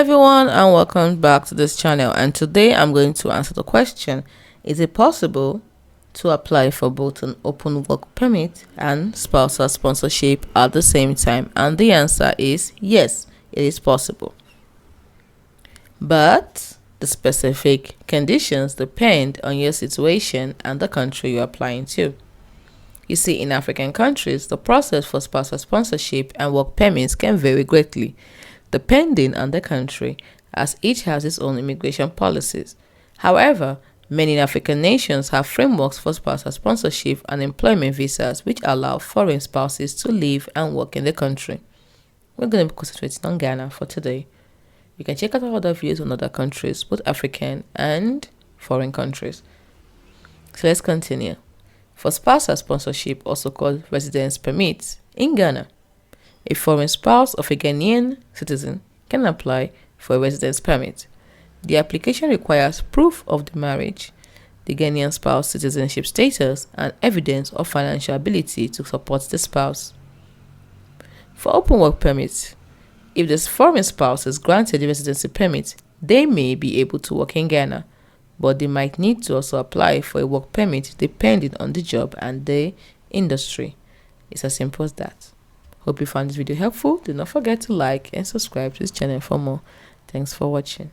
Everyone, and welcome back to this channel, and today I'm going to answer the question: is it possible to apply for both an open work permit and spousal sponsorship at the same time? And the answer is yes, it is possible, but the specific conditions depend on your situation and the country you're applying to. You see, in African countries, the process for spousal sponsorship and work permits can vary greatly depending on the country, as each has its own immigration policies. However, many African nations have frameworks for spousal sponsorship and employment visas which allow foreign spouses to live and work in the country. We're going to be concentrating on Ghana for today. You can check out our other videos on other countries, both African and foreign countries. So let's continue. For spousal sponsorship, also called residence permits, in Ghana, a foreign spouse of a Ghanaian citizen can apply for a residence permit. The application requires proof of the marriage, the Ghanaian spouse citizenship status, and evidence of financial ability to support the spouse. For open work permits, if the foreign spouse is granted a residency permit, they may be able to work in Ghana, but they might need to also apply for a work permit depending on the job and the industry. It's as simple as that. Hope you found this video helpful. Do not forget to like and subscribe to this channel for more. Thanks for watching.